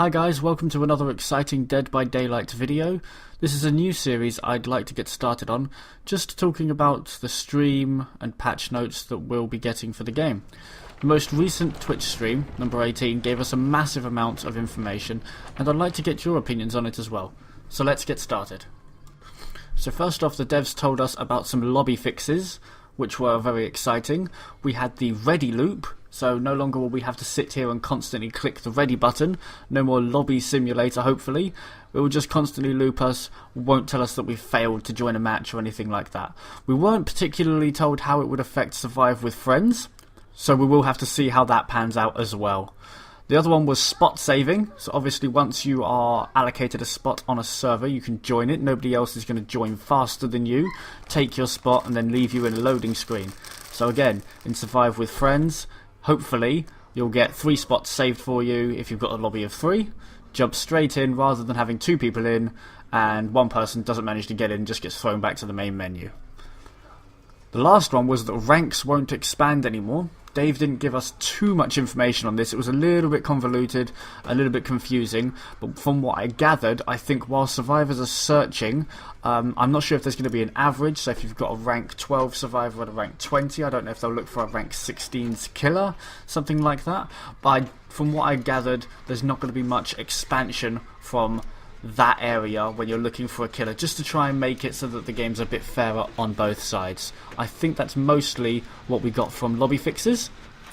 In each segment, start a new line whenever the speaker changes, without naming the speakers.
Hi guys, welcome to another exciting Dead by Daylight video. This is a new series I'd like to get started on, just talking about the stream and patch notes that we'll be getting for the game. The most recent Twitch stream, number 18, gave us a massive amount of information, and I'd like to get your opinions on it as well. So let's get started. So first off, the devs told us about some lobby fixes, which were very exciting. We had the ready loop, so no longer will we have to sit here and constantly click the ready button. No more lobby simulator, hopefully. It will just constantly loop us, won't tell us that we've failed to join a match or anything like that. We weren't particularly told how it would affect Survive with Friends, so we will have to see how that pans out as well. The other one was spot saving, so obviously once you are allocated a spot on a server you can join it. Nobody else is going to join faster than you, take your spot and then leave you in a loading screen. So again, in Survive with Friends, hopefully you'll get 3 spots saved for you if you've got a lobby of 3, jump straight in rather than having 2 people in and one person doesn't manage to get in, just gets thrown back to the main menu. The last one was that ranks won't expand anymore. Dave didn't give us too much information on this. It was a little bit convoluted, a little bit confusing, but from what I gathered, I think while survivors are searching, I'm not sure if there's going to be an average, so if you've got a rank 12 survivor and a rank 20, I don't know if they'll look for a rank 16's killer, something like that, but from what I gathered, there's not going to be much expansion from that area when you're looking for a killer, just to try and make it so that the game's a bit fairer on both sides. I think that's mostly what we got from lobby fixes.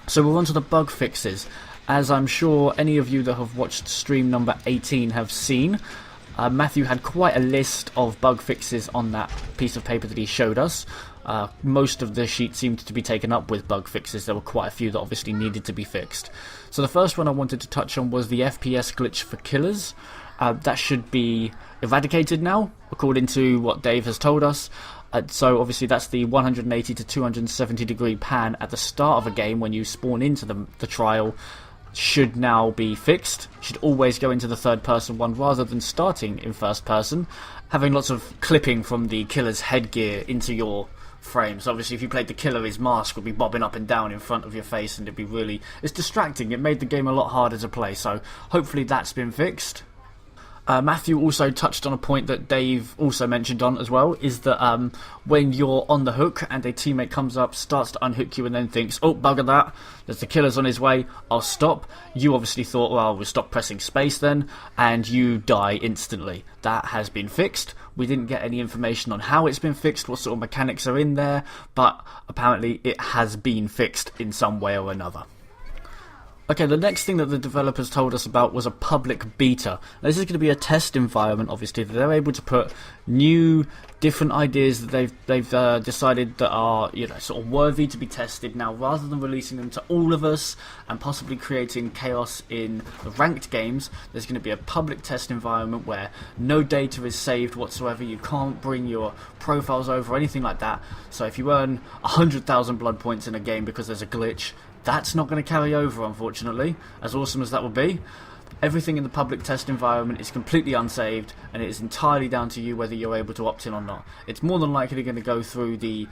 So we're on to the bug fixes. As I'm sure any of you that have watched stream number 18 have seen, Matthew had quite a list of bug fixes on that piece of paper that he showed us. Most of the sheet seemed to be taken up with bug fixes. There were quite a few that obviously needed to be fixed. So the first one I wanted to touch on was the FPS glitch for killers. That should be eradicated now, according to what Dave has told us. So obviously that's the 180 to 270 degree pan at the start of a game when you spawn into the trial should now be fixed. Should always go into the third person one rather than starting in first person. Having lots of clipping from the killer's headgear into your frame. So obviously if you played the killer, his mask would be bobbing up and down in front of your face and it'd be really... it's distracting. It made the game a lot harder to play, so hopefully that's been fixed. Matthew also touched on a point that Dave also mentioned on as well, is that when you're on the hook and a teammate comes up, starts to unhook you and then thinks, oh, bugger that, there's the killer's on his way, I'll stop. You obviously thought, well, we'll stop pressing space then, and you die instantly. That has been fixed. We didn't get any information on how it's been fixed, what sort of mechanics are in there, but apparently it has been fixed in some way or another. Okay, the next thing that the developers told us about was a public beta. Now, this is going to be a test environment, obviously, that they're able to put new, different ideas that they've decided that are, you know, sort of worthy to be tested. Now, rather than releasing them to all of us and possibly creating chaos in the ranked games, there's going to be a public test environment where no data is saved whatsoever. You can't bring your profiles over or anything like that. So if you earn 100,000 blood points in a game because there's a glitch, that's not going to carry over, unfortunately, as awesome as that would be. Everything in the public test environment is completely unsaved, and it is entirely down to you whether you're able to opt in or not. It's more than likely going to go through the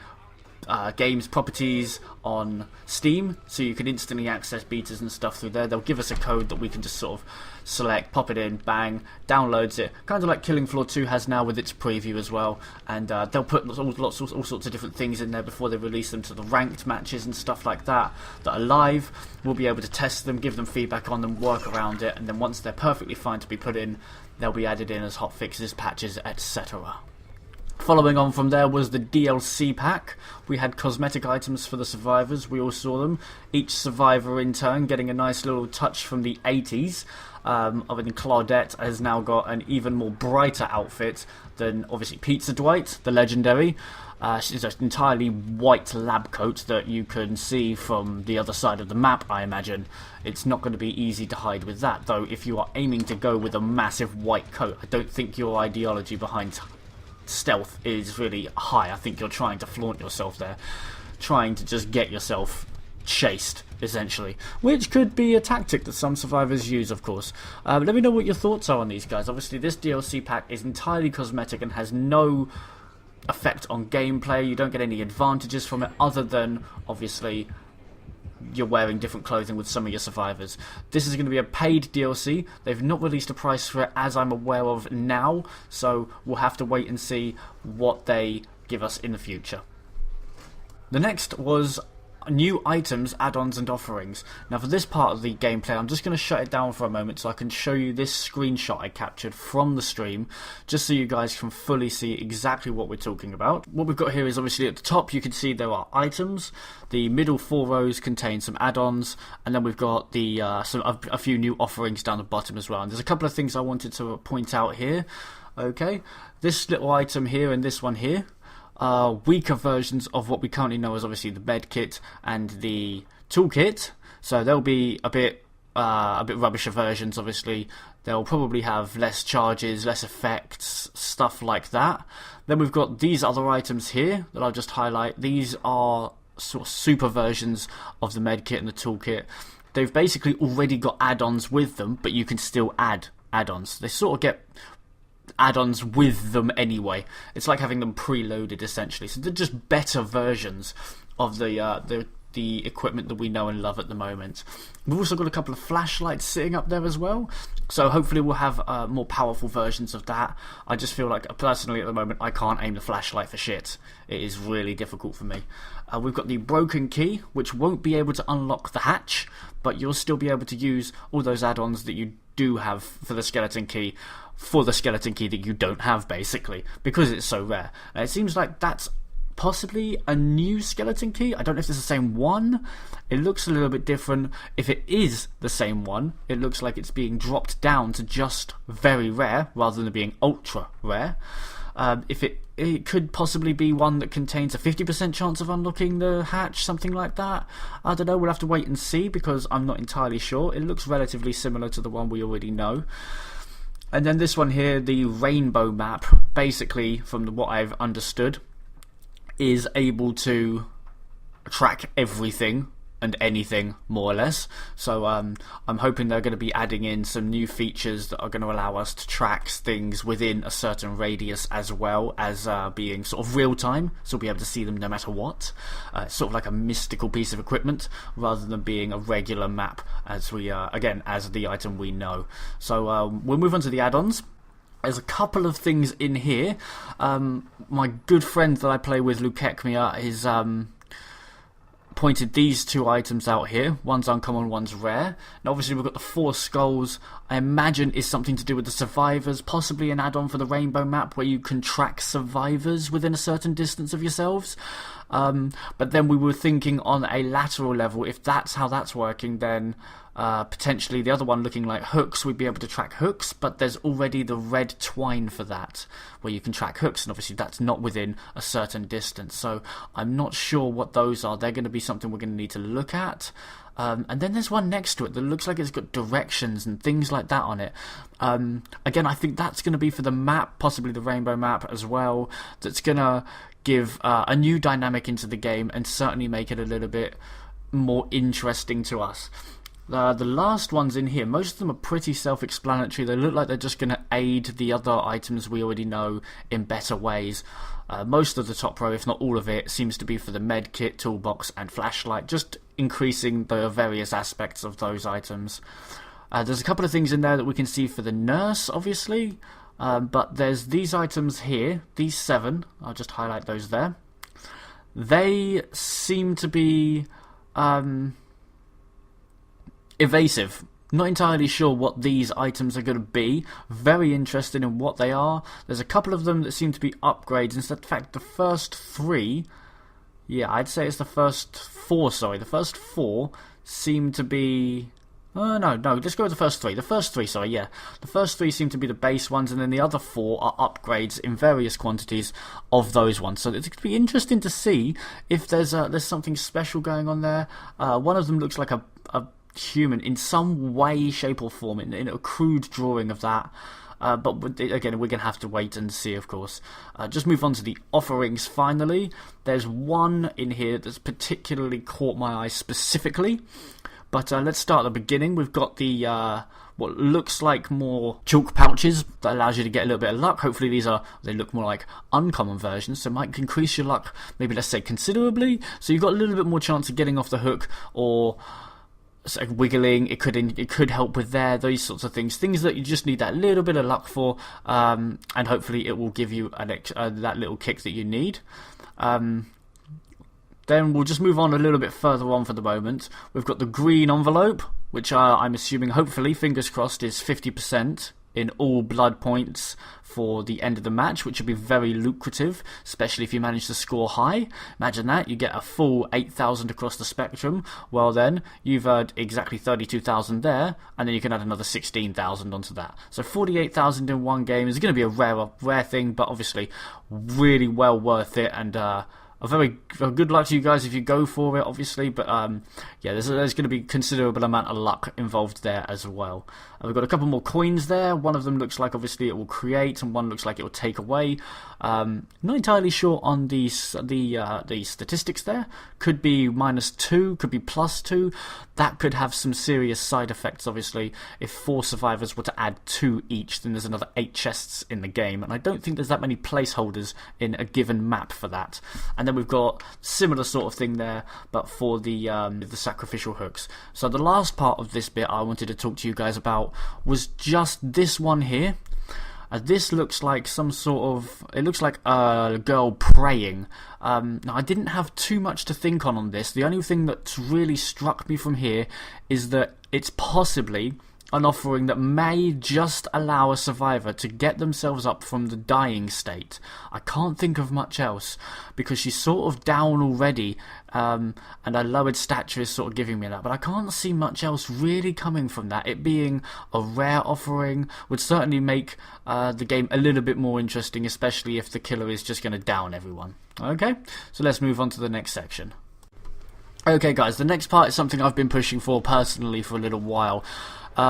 game's properties on Steam, so you can instantly access betas and stuff through there. They'll give us a code that we can just sort of select, pop it in, bang, downloads it, kind of like Killing Floor 2 has now with its preview as well, and they'll put all sorts of different things in there before they release them to the ranked matches and stuff like that are live. We'll be able to test them, give them feedback on them, work around it, and then once they're perfectly fine to be put in, they'll be added in as hotfixes, patches, etc. Following on from there was the DLC pack. We had cosmetic items for the survivors, we all saw them. Each survivor in turn getting a nice little touch from the 80s. Claudette has now got an even more brighter outfit than obviously Pizza Dwight, the legendary. She's an entirely white lab coat that you can see from the other side of the map, I imagine. It's not going to be easy to hide with that, though if you are aiming to go with a massive white coat, I don't think your ideology behind stealth is really high. I think you're trying to flaunt yourself there, trying to just get yourself chased, essentially, which could be a tactic that some survivors use, of course. Let me know what your thoughts are on these guys. Obviously this DLC pack is entirely cosmetic and has no effect on gameplay. You don't get any advantages from it other than obviously you're wearing different clothing with some of your survivors. This is going to be a paid DLC. They've not released a price for it as I'm aware of now, so we'll have to wait and see what they give us in the future. The next was new items, add-ons and offerings. Now for this part of the gameplay I'm just going to shut it down for a moment so I can show you this screenshot I captured from the stream, just so you guys can fully see exactly what we're talking about. What we've got here is obviously at the top you can see there are items, the middle 4 rows contain some add-ons, and then we've got the a few new offerings down the bottom as well. And there's a couple of things I wanted to point out here. Okay, this little item here and this one here weaker versions of what we currently know as obviously the med kit and the toolkit, so they'll be a bit rubbisher versions. Obviously they'll probably have less charges, less effects, stuff like that. Then we've got these other items here that I'll just highlight. These are sort of super versions of the med kit and the toolkit. They've basically already got add-ons with them, but you can still add add-ons. They sort of get add-ons with them anyway. It's like having them preloaded essentially. So they're just better versions of the equipment that we know and love at the moment. We've also got a couple of flashlights sitting up there as well, so hopefully we'll have more powerful versions of that. I just feel like personally at the moment I can't aim the flashlight for shit. It is really difficult for me. We've got the broken key, which won't be able to unlock the hatch, but you'll still be able to use all those add-ons that you do have for the skeleton key for the skeleton key that you don't have, basically, because it's so rare. And it seems like that's possibly a new skeleton key. I don't know if it's the same one. It looks a little bit different. If it is the same one, it looks like it's being dropped down to just very rare rather than being ultra rare. If it could possibly be one that contains a 50% chance of unlocking the hatch, something like that. I don't know, we'll have to wait and see because I'm not entirely sure. It looks relatively similar to the one we already know. And then this one here, the rainbow map, basically from what I've understood, is able to track everything and anything more or less. So I'm hoping they're going to be adding in some new features that are going to allow us to track things within a certain radius, as well as being sort of real time, so we'll be able to see them no matter what. Sort of like a mystical piece of equipment rather than being a regular map, as we again as the item we know. So we'll move on to the add-ons. There's a couple of things in here. My good friend that I play with, Lukekmia, is pointed these two items out here. One's uncommon, one's rare. Now obviously we've got the 4 skulls. I imagine is something to do with the survivors, possibly an add-on for the rainbow map where you can track survivors within a certain distance of yourselves. But then we were thinking on a lateral level, if that's how that's working, then potentially the other one looking like hooks, we'd be able to track hooks, but there's already the red twine for that, where you can track hooks, and obviously that's not within a certain distance, so I'm not sure what those are. They're going to be something we're going to need to look at. And then there's one next to it that looks like it's got directions and things like that on it. Again, I think that's going to be for the map, possibly the rainbow map as well, that's going to give a new dynamic into the game and certainly make it a little bit more interesting to us. The last ones in here, most of them are pretty self-explanatory. They look like they're just going to aid the other items we already know in better ways. Most of the top row, if not all of it, seems to be for the med kit, toolbox and flashlight, just increasing the various aspects of those items. There's a couple of things in there that we can see for the nurse, obviously, but there's these items here, these 7, I'll just highlight those there. They seem to be evasive. Not entirely sure what these items are going to be. Very interested in what they are. There's a couple of them that seem to be upgrades. In fact, the first 3, yeah, I'd say it's the first 4, sorry. The first 4 seem to be... no, let's go with the first 3. The first 3, sorry, yeah. The first 3 seem to be the base ones, and then the other 4 are upgrades in various quantities of those ones. So it's going to be interesting to see if there's something special going on there. One of them looks like a human in some way, shape or form, in a crude drawing of that. But again, we're going to have to wait and see, of course. Just move on to the offerings finally. There's one in here that's particularly caught my eye specifically. But let's start at the beginning. We've got the what looks like more chalk pouches that allows you to get a little bit of luck. Hopefully they look more like uncommon versions, so it might increase your luck, maybe let's say considerably. So you've got a little bit more chance of getting off the hook or wiggling. It could help with those sorts of things that you just need that little bit of luck for, and hopefully it will give you that little kick that you need. Then we'll just move on a little bit further on for the moment. We've got the green envelope, which I'm assuming, hopefully, fingers crossed, is 50% in all blood points for the end of the match, which would be very lucrative, especially if you manage to score high. Imagine that, you get a full 8,000 across the spectrum. Well then, you've earned exactly 32,000 there, and then you can add another 16,000 onto that. So 48,000 in one game is going to be a rare thing, but obviously really well worth it, and good luck to you guys if you go for it, obviously, but yeah, there's going to be considerable amount of luck involved there as well. We've got a couple more coins there. One of them looks like obviously it will create, and one looks like it will take away. Not entirely sure on the statistics there. Could be -2, could be +2. That could have some serious side effects, obviously. If 4 survivors were to add 2 each, then there's another 8 chests in the game, and I don't think there's that many placeholders in a given map for that. And then we've got similar sort of thing there, but for the sacrificial hooks. So the last part of this bit I wanted to talk to you guys about was just this one here. This looks like it looks like a girl praying. Now, I didn't have too much to think on this. The only thing that's really struck me from here is that it's possibly an offering that may just allow a survivor to get themselves up from the dying state. I can't think of much else, because she's sort of down already, and her lowered stature is sort of giving me that, but I can't see much else really coming from that. It being a rare offering would certainly make the game a little bit more interesting, especially if the killer is just going to down everyone. Okay, so let's move on to the next section. Okay guys, the next part is something I've been pushing for personally for a little while.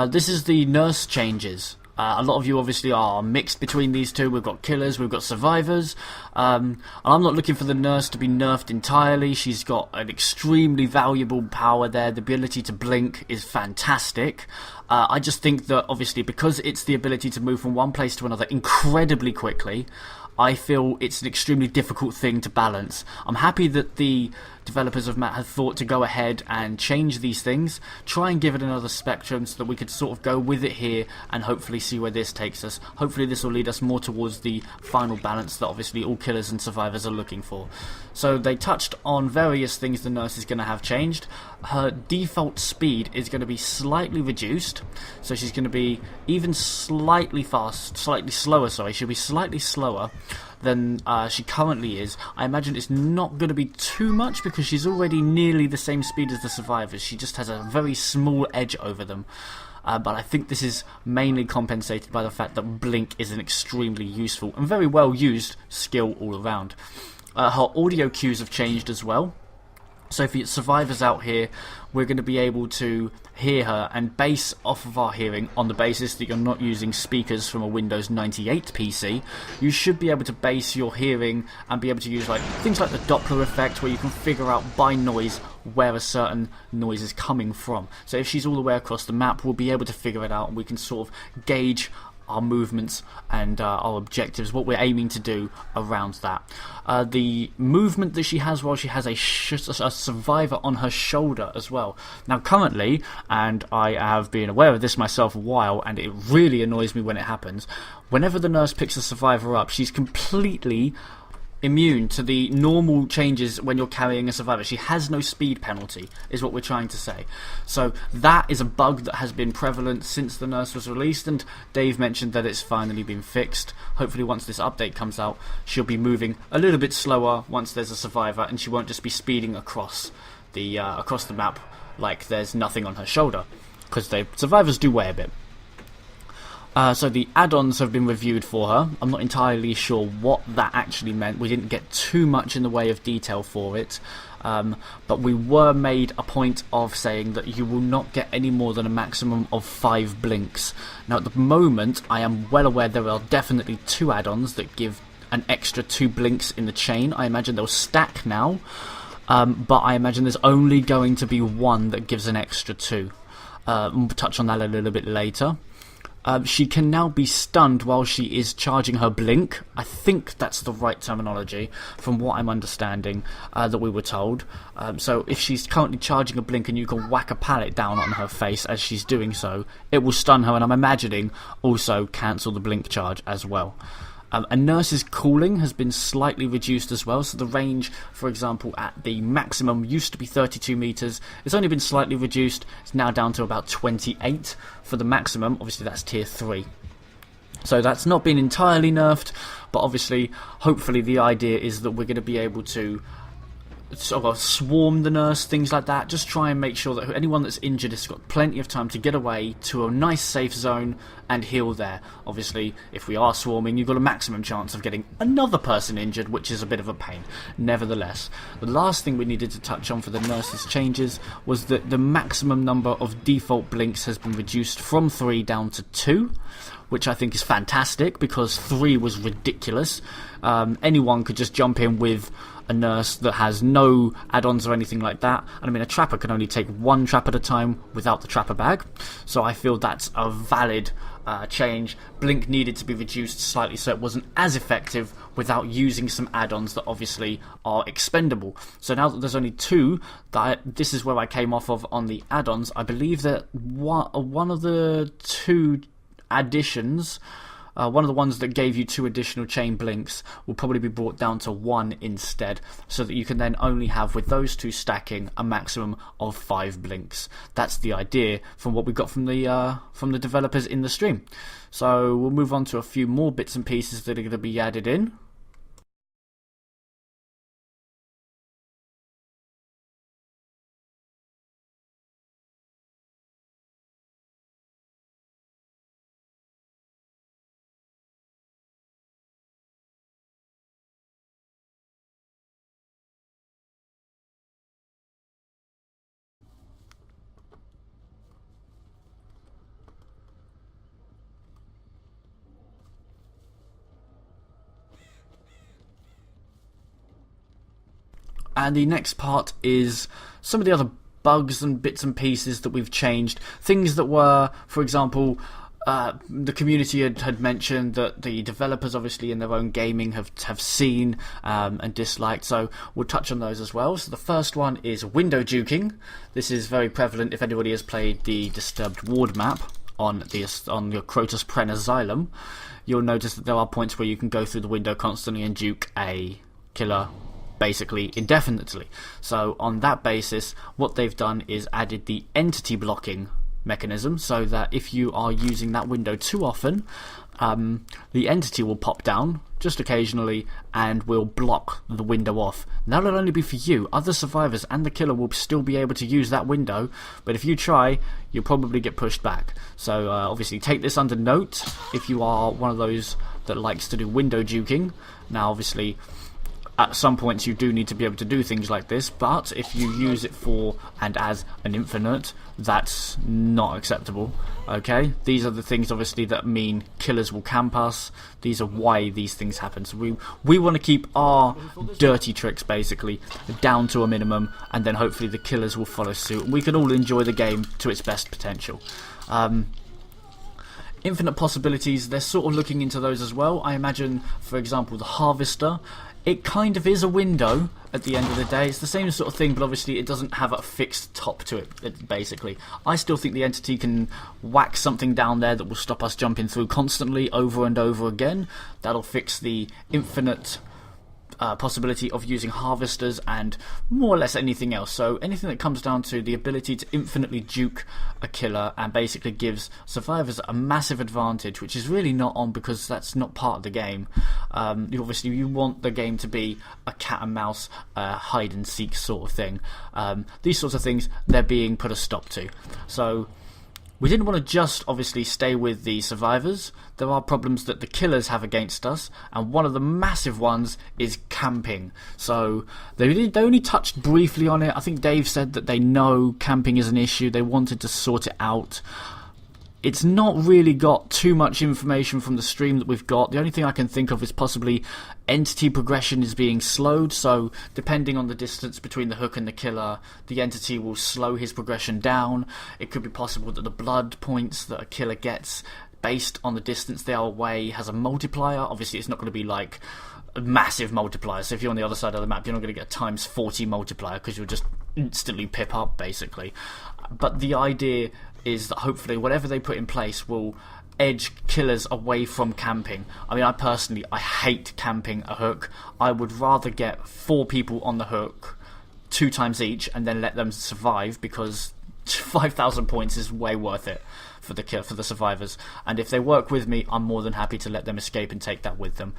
This is the nurse changes. A lot of you obviously are mixed between these two. We've got killers, we've got survivors. And I'm not looking for the nurse to be nerfed entirely. She's got an extremely valuable power there. The ability to blink is fantastic. I just think that obviously because it's the ability to move from one place to another incredibly quickly, I feel it's an extremely difficult thing to balance. I'm happy that the developers of Matt have thought to go ahead and change these things, try and give it another spectrum so that we could sort of go with it here and hopefully see where this takes us. Hopefully this will lead us more towards the final balance that obviously all killers and survivors are looking for. So they touched on various things the nurse is going to have changed. Her default speed is going to be slightly reduced, so she's going to be even slightly slower, she'll be slightly slower than she currently is. I imagine it's not going to be too much because she's already nearly the same speed as the survivors. She just has a very small edge over them. But I think this is mainly compensated by the fact that blink is an extremely useful and very well used skill all around. Her audio cues have changed as well. So for survivors out here, we're going to be able to hear her and base off of our hearing on the basis that you're not using speakers from a Windows 98 PC. You should be able to base your hearing and be able to use things like the Doppler effect, where you can figure out by noise where a certain noise is coming from. So if she's all the way across the map, we'll be able to figure it out, and we can sort of gauge our movements and our objectives, what we're aiming to do around that. The movement that she has while she has a survivor on her shoulder as well. Now currently, and I have been aware of this myself a while, and it really annoys me when it happens, whenever the nurse picks a survivor up, she's completely immune to the normal changes when you're carrying a survivor. She has no speed penalty, is what we're trying to say. So that is a bug that has been prevalent since the nurse was released, and Dave mentioned that it's finally been fixed. Hopefully once this update comes out, she'll be moving a little bit slower once there's a survivor, and she won't just be speeding across the map like there's nothing on her shoulder, because survivors do weigh a bit. So the add-ons have been reviewed for her. I'm not entirely sure what that actually meant. We didn't get too much in the way of detail for it. But we were made a point of saying that you will not get any more than a maximum of 5 blinks. Now at the moment, I am well aware there are definitely 2 add-ons that give an extra 2 blinks in the chain. I imagine they'll stack now. but I imagine there's only going to be one that gives an extra 2. We'll touch on that a little bit later. She can now be stunned while she is charging her blink. I think that's the right terminology from what I'm understanding that we were told. So if she's currently charging a blink and you can whack a pallet down on her face as she's doing so, it will stun her, and I'm imagining also cancel the blink charge as well. A nurse's cooling has been slightly reduced as well, so the range, for example, at the maximum used to be 32 meters. It's only been slightly reduced. It's now down to about 28 for the maximum. Obviously, that's tier 3. So that's not been entirely nerfed, but obviously, hopefully the idea is that we're going to be able to sort of swarm the nurse, things like that. Just try and make sure that anyone that's injured has got plenty of time to get away to a nice safe zone and heal there. Obviously, if we are swarming, you've got a maximum chance of getting another person injured, which is a bit of a pain. Nevertheless, the last thing we needed to touch on for the nurse's changes was that the maximum number of default blinks has been reduced from 3 down to 2, which I think is fantastic because 3 was ridiculous. Anyone could just jump in with a nurse that has no add-ons or anything like that. And I mean, a trapper can only take 1 trap at a time without the trapper bag. So I feel that's a valid change. Blink needed to be reduced slightly so it wasn't as effective without using some add-ons that obviously are expendable. So now that there's only 2, this is where I came off of on the add-ons. I believe that one of the 2 additions, one of the ones that gave you 2 additional chain blinks, will probably be brought down to 1 instead, so that you can then only have, with those 2 stacking, a maximum of 5 blinks. That's the idea from what we got from the developers in the stream. So we'll move on to a few more bits and pieces that are going to be added in. And the next part is some of the other bugs and bits and pieces that we've changed. Things that were, for example, the community had mentioned that the developers obviously in their own gaming have seen and disliked, so we'll touch on those as well. So the first one is window juking. This is very prevalent if anybody has played the Disturbed Ward map on your Crotus Pren Asylum. You'll notice that there are points where you can go through the window constantly and juke a killer basically indefinitely. So on that basis, what they've done is added the entity blocking mechanism, so that if you are using that window too often, the entity will pop down just occasionally and will block the window off. That'll only be for you. Other survivors and the killer will still be able to use that window, but if you try, you'll probably get pushed back. So obviously take this under note if you are one of those that likes to do window juking. Now obviously at some points you do need to be able to do things like this, but if you use it for and as an infinite, that's not acceptable. Okay, these are the things obviously that mean killers will camp us. These are why these things happen. So we want to keep our dirty tricks basically down to a minimum, and then hopefully the killers will follow suit. We can all enjoy the game to its best potential. Infinite possibilities, they're sort of looking into those as well. I imagine, for example, the Harvester, it kind of is a window at the end of the day. It's the same sort of thing, but obviously it doesn't have a fixed top to it, basically. I still think the entity can whack something down there that will stop us jumping through constantly over and over again. That'll fix the infinite possibility of using harvesters and more or less anything else. So anything that comes down to the ability to infinitely juke a killer and basically gives survivors a massive advantage, which is really not on because that's not part of the game. Obviously you want the game to be a cat and mouse hide and seek sort of thing. These sorts of things, they're being put a stop to. So we didn't want to just obviously stay with the survivors. There are problems that the killers have against us, and one of the massive ones is camping. So they only touched briefly on it. I think Dave said that they know camping is an issue. They wanted to sort it out. it's not really got too much information from the stream that we've got. The only thing I can think of is possibly entity progression is being slowed, so depending on the distance between the hook and the killer, the entity will slow his progression down. It could be possible that the blood points that a killer gets based on the distance they are away has a multiplier. Obviously it's not going to be like a massive multiplier, so if you're on the other side of the map you're not going to get a times 40 multiplier because you'll just instantly pip up basically. But the idea is that hopefully whatever they put in place will edge killers away from camping. I mean, I hate camping a hook. I would rather get 4 people on the hook 2 times each and then let them survive, because 5,000 points is way worth it for the survivors. And if they work with me, I'm more than happy to let them escape and take that with them.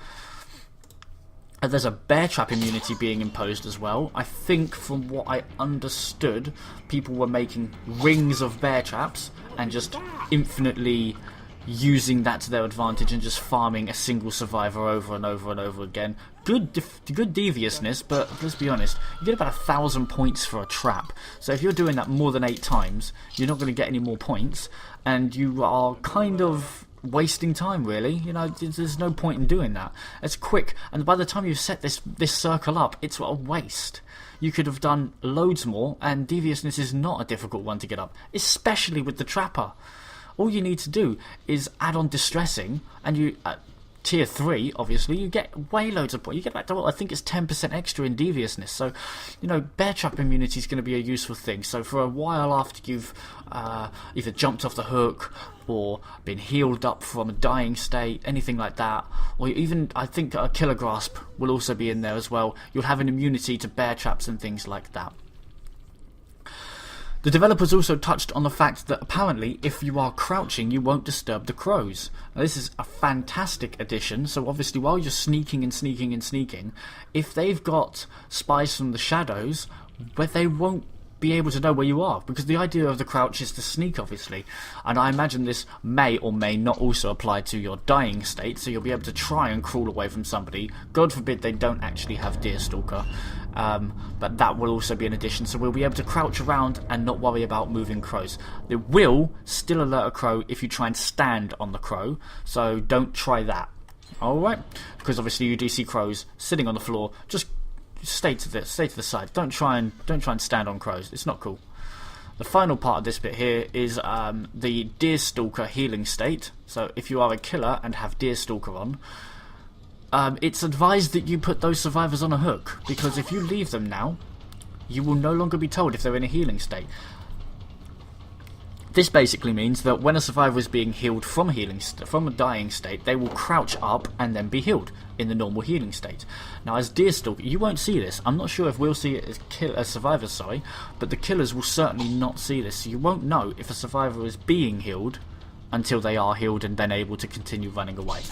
And there's a bear trap immunity being imposed as well. I think from what I understood, people were making rings of bear traps and just infinitely using that to their advantage and just farming a single survivor over and over and over again. Good deviousness, but let's be honest, you get about 1,000 points for a trap. So if you're doing that more than 8 times, you're not going to get any more points, and you are kind of wasting time, really. You know, there's no point in doing that. It's quick, and by the time you've set this circle up, it's a waste. You could have done loads more, and deviousness is not a difficult one to get up, especially with the trapper. All you need to do is add on distressing, and you tier 3, obviously, you get way loads of points. You get back to, I think it's 10% extra in deviousness. So, you know, bear trap immunity is going to be a useful thing. So for a while after you've either jumped off the hook or been healed up from a dying state, anything like that, or even, I think a killer grasp will also be in there as well. You'll have an immunity to bear traps and things like that. The developers also touched on the fact that apparently if you are crouching you won't disturb the crows. Now this is a fantastic addition, so obviously while you're sneaking and sneaking and sneaking, if they've got spies from the shadows, but they won't be able to know where you are, because the idea of the crouch is to sneak, obviously, and I imagine this may or may not also apply to your dying state, so you'll be able to try and crawl away from somebody. God forbid they don't actually have Deerstalker, but that will also be an addition, so we'll be able to crouch around and not worry about moving crows. It will still alert a crow if you try and stand on the crow, so don't try that, alright? Because obviously you do see crows sitting on the floor. Just stay to the side. Don't try and stand on crows. It's not cool. The final part of this bit here is the Deerstalker healing state. So if you are a killer and have Deerstalker on, it's advised that you put those survivors on a hook, because if you leave them now, you will no longer be told if they're in a healing state. This basically means that when a survivor is being healed from a dying state, they will crouch up and then be healed in the normal healing state. Now, as Deerstalker, you won't see this. I'm not sure if we'll see it as survivors, sorry, but the killers will certainly not see this. So you won't know if a survivor is being healed until they are healed and then able to continue running away.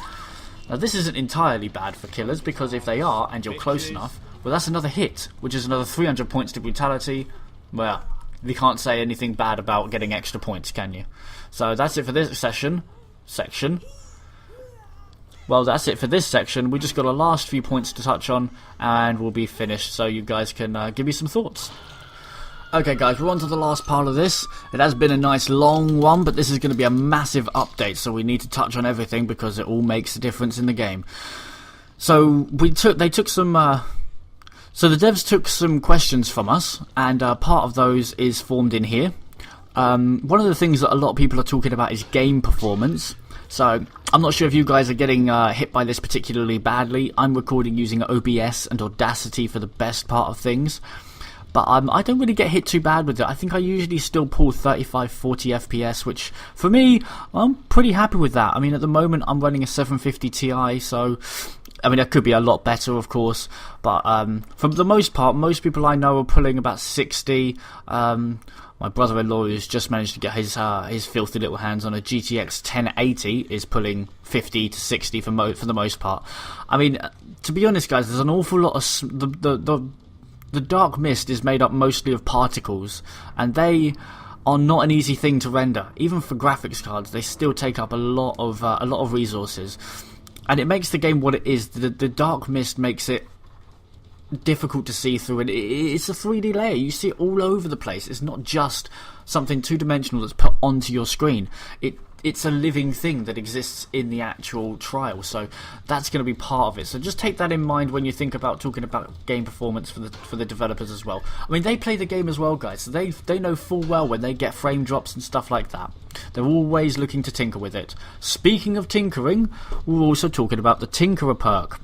Now, this isn't entirely bad for killers, because if they are and you're close enough, well, that's another hit, which is another 300 points to brutality. Well, you can't say anything bad about getting extra points, can you? So that's it for this section. Well, that's it for this section. We just got a last few points to touch on, and we'll be finished, so you guys can give me some thoughts. Okay guys, we're on to the last part of this. It has been a nice long one, but this is going to be a massive update, so we need to touch on everything because it all makes a difference in the game. So So the devs took some questions from us, and part of those is formed in here. One of the things that a lot of people are talking about is game performance. So I'm not sure if you guys are getting hit by this particularly badly. I'm recording using OBS and Audacity for the best part of things, but I don't really get hit too bad with it. I think I usually still pull 35-40 FPS, which for me, I'm pretty happy with that. I mean, at the moment I'm running a 750 Ti, so I mean, it could be a lot better, of course, but for the most part, most people I know are pulling about 60. My brother-in-law, who's just managed to get his filthy little hands on a GTX 1080, is pulling 50 to 60 for the most part. I mean, to be honest, guys, there's an awful lot of the dark mist is made up mostly of particles, and they are not an easy thing to render. Even for graphics cards, they still take up a lot of resources. And it makes the game what it is. The dark mist makes it difficult to see through, and it's a 3D layer. You see it all over the place. It's not just something two-dimensional that's put onto your screen. it's a living thing that exists in the actual trial, so that's going to be part of it. So just take that in mind when you think about talking about game performance for the developers as well. I mean, they play the game as well, guys, so they know full well when they get frame drops and stuff like that. They're always looking to tinker with it. Speaking of tinkering, we're also talking about the Tinkerer perk.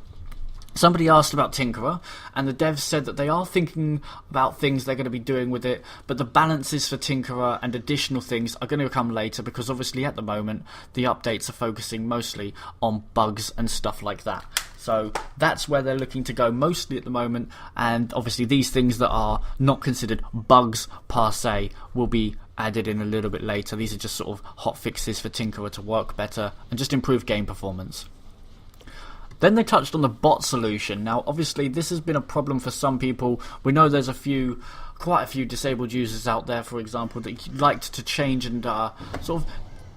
Somebody asked about Tinkerer, and the devs said that they are thinking about things they're going to be doing with it, but the balances for Tinkerer and additional things are going to come later, because obviously at the moment the updates are focusing mostly on bugs and stuff like that. So that's where they're looking to go mostly at the moment, and obviously these things that are not considered bugs per se will be added in a little bit later. These are just sort of hot fixes for Tinkerer to work better and just improve game performance. Then they touched on the bot solution. Now, obviously, this has been a problem for some people. We know there's quite a few disabled users out there, for example, that liked to change and sort of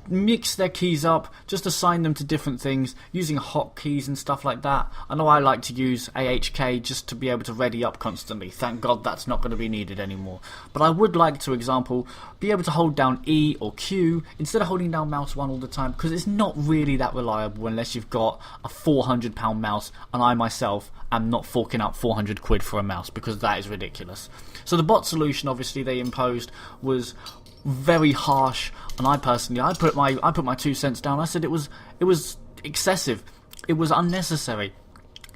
mix their keys up, just assign them to different things using hotkeys and stuff like that. I know I like to use AHK just to be able to ready up constantly. Thank God that's not going to be needed anymore. But I would like to, example, be able to hold down E or Q instead of holding down mouse 1 all the time, because it's not really that reliable unless you've got a £400 mouse, and I myself am not forking out 400 quid for a mouse, because that is ridiculous. So the bot solution obviously they imposed was very harsh, and I put my 2 cents down. I said it was excessive, it was unnecessary.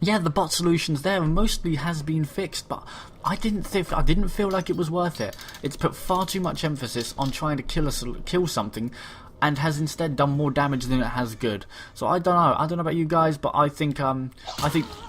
Yeah, the bot solution's there and mostly has been fixed, but I didn't feel like it was worth it. It's put far too much emphasis on trying to kill something, and has instead done more damage than it has good. So I don't know about you guys, but I think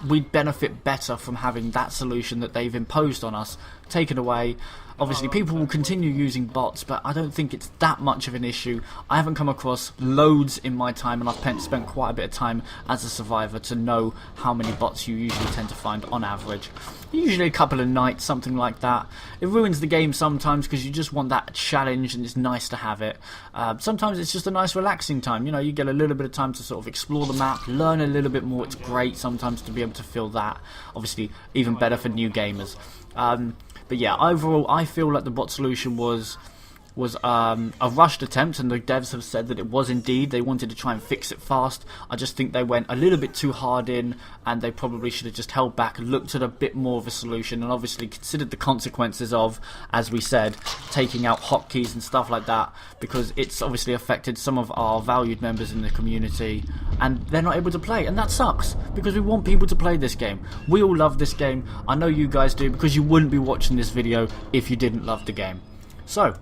we'd benefit better from having that solution that they've imposed on us taken away. Obviously people will continue using bots, but I don't think it's that much of an issue. I haven't come across loads in my time, and I've spent quite a bit of time as a survivor to know how many bots you usually tend to find on average. Usually a couple of nights, something like that. It ruins the game sometimes because you just want that challenge and it's nice to have it. Sometimes it's just a nice relaxing time, you know, you get a little bit of time to sort of explore the map, learn a little bit more. It's great sometimes to be able to feel that. Obviously even better for new gamers. But yeah, overall, I feel like the bot solution was a rushed attempt, and the devs have said that it was indeed. They wanted to try and fix it fast. I just think they went a little bit too hard in, and they probably should have just held back and looked at a bit more of a solution, and obviously considered the consequences of, as we said, taking out hotkeys and stuff like that, because it's obviously affected some of our valued members in the community, and they're not able to play, and that sucks, because we want people to play this game. We all love this game. I know you guys do, because you wouldn't be watching this video if you didn't love the game. So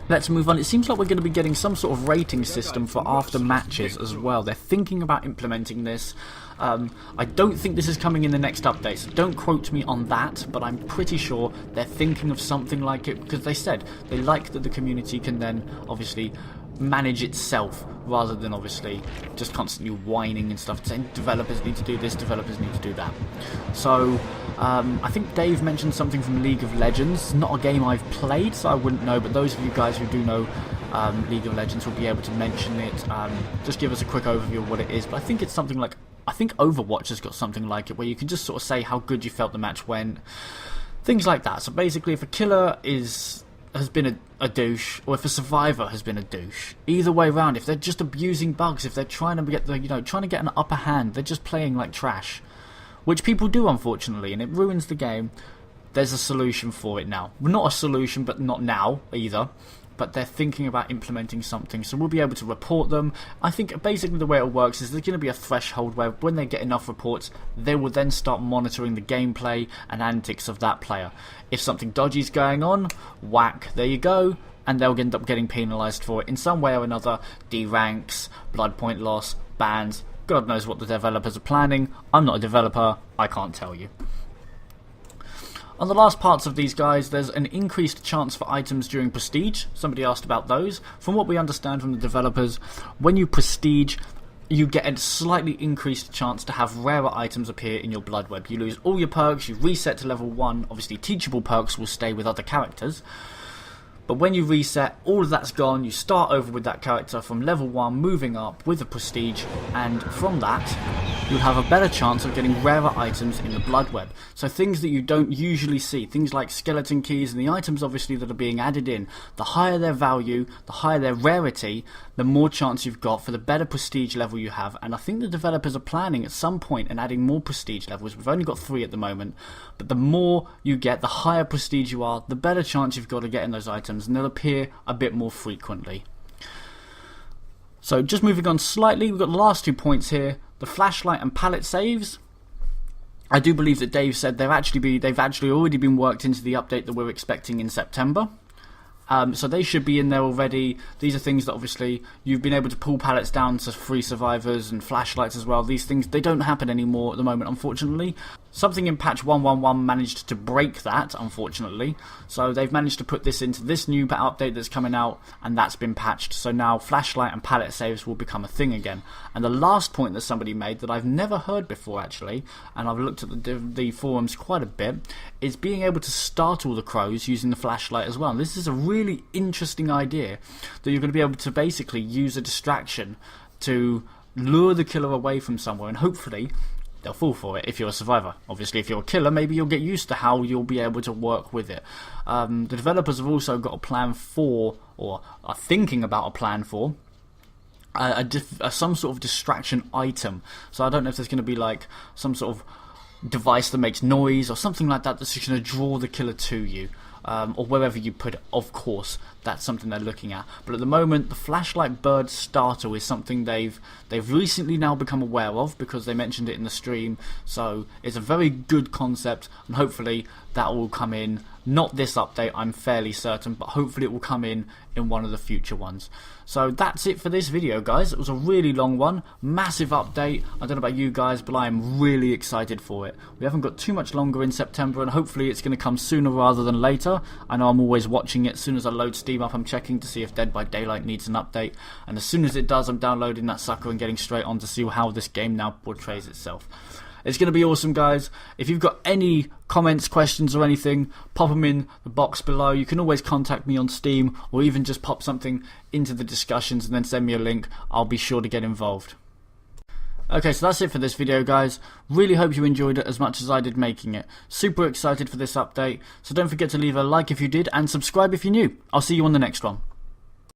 let's move on. It seems like we're going to be getting some sort of rating system for after matches as well. They're thinking about implementing this. I don't think this is coming in the next update, so don't quote me on that, but I'm pretty sure they're thinking of something like it, because they said they like that the community can then obviously manage itself, rather than obviously just constantly whining and stuff, saying developers need to do this, developers need to do that. So I think Dave mentioned something from League of Legends. Not a game I've played, so I wouldn't know, but those of you guys who do know League of Legends will be able to mention it. Just give us a quick overview of what it is. But I think it's something like, I think Overwatch has got something like it, where you can just sort of say how good you felt the match went, things like that. So basically, if a killer has been a douche, or if a survivor has been a douche, either way around, if they're just abusing bugs, if they're trying to get an upper hand, they're just playing like trash, which people do unfortunately, and it ruins the game. There's a solution for it now. Well, not a solution, but not now either. But they're thinking about implementing something, so we'll be able to report them. I think basically the way it works is there's going to be a threshold where when they get enough reports, they will then start monitoring the gameplay and antics of that player. If something dodgy is going on, whack, there you go, and they'll end up getting penalised for it in some way or another. D-ranks, blood point loss, bans, God knows what the developers are planning. I'm not a developer, I can't tell you. On the last parts of these guys, there's an increased chance for items during Prestige. Somebody asked about those. From what we understand from the developers, when you Prestige, you get a slightly increased chance to have rarer items appear in your blood web. You lose all your perks, you reset to level 1. Obviously, teachable perks will stay with other characters. But when you reset, all of that's gone. You start over with that character from level 1, moving up with the prestige, and from that, you'll have a better chance of getting rarer items in the blood web. So things that you don't usually see, things like skeleton keys and the items obviously that are being added in, the higher their value, the higher their rarity, the more chance you've got for the better prestige level you have. And I think the developers are planning at some point in adding more prestige levels. We've only got 3 at the moment, but the more you get, the higher prestige you are, the better chance you've got of getting those items, and they'll appear a bit more frequently. So just moving on slightly, we've got the last 2 points here. The flashlight and pallet saves. I do believe that Dave said they've actually already been worked into the update that we're expecting in September. So they should be in there already. These are things that obviously you've been able to pull pallets down to free survivors and flashlights as well. These things, they don't happen anymore at the moment, unfortunately. Something in patch 1.1.1 managed to break that, unfortunately. So they've managed to put this into this new update that's coming out, and that's been patched. So now flashlight and pallet saves will become a thing again. And the last point that somebody made that I've never heard before actually, and I've looked at the forums quite a bit, is being able to startle the crows using the flashlight as well. And this is a really interesting idea, that you're going to be able to basically use a distraction to lure the killer away from somewhere, and hopefully they'll fall for it if you're a survivor. Obviously, if you're a killer, maybe you'll get used to how you'll be able to work with it. The developers have also got a plan for, or are thinking about a plan for, some sort of distraction item. So I don't know if there's going to be like some sort of device that makes noise or something like that that's just going to draw the killer to you. Or wherever you put it, of course, that's something they're looking at. But at the moment, the flashlight bird startle is something they've recently now become aware of, because they mentioned it in the stream. So it's a very good concept, and hopefully that will come in, not this update, I'm fairly certain, but hopefully it will come in one of the future ones. So that's it for this video, guys. It was a really long one, massive update. I don't know about you guys, but I am really excited for it. We haven't got too much longer in September, and hopefully it's going to come sooner rather than later. I know I'm always watching it. As soon as I load Steam up, I'm checking to see if Dead by Daylight needs an update, and as soon as it does, I'm downloading that sucker and getting straight on to see how this game now portrays itself. It's going to be awesome, guys. If you've got any comments, questions or anything, pop them in the box below. You can always contact me on Steam, or even just pop something into the discussions and then send me a link. I'll be sure to get involved. Okay, so that's it for this video, guys. Really hope you enjoyed it as much as I did making it. Super excited for this update. So don't forget to leave a like if you did, and subscribe if you're new. I'll see you on the next one.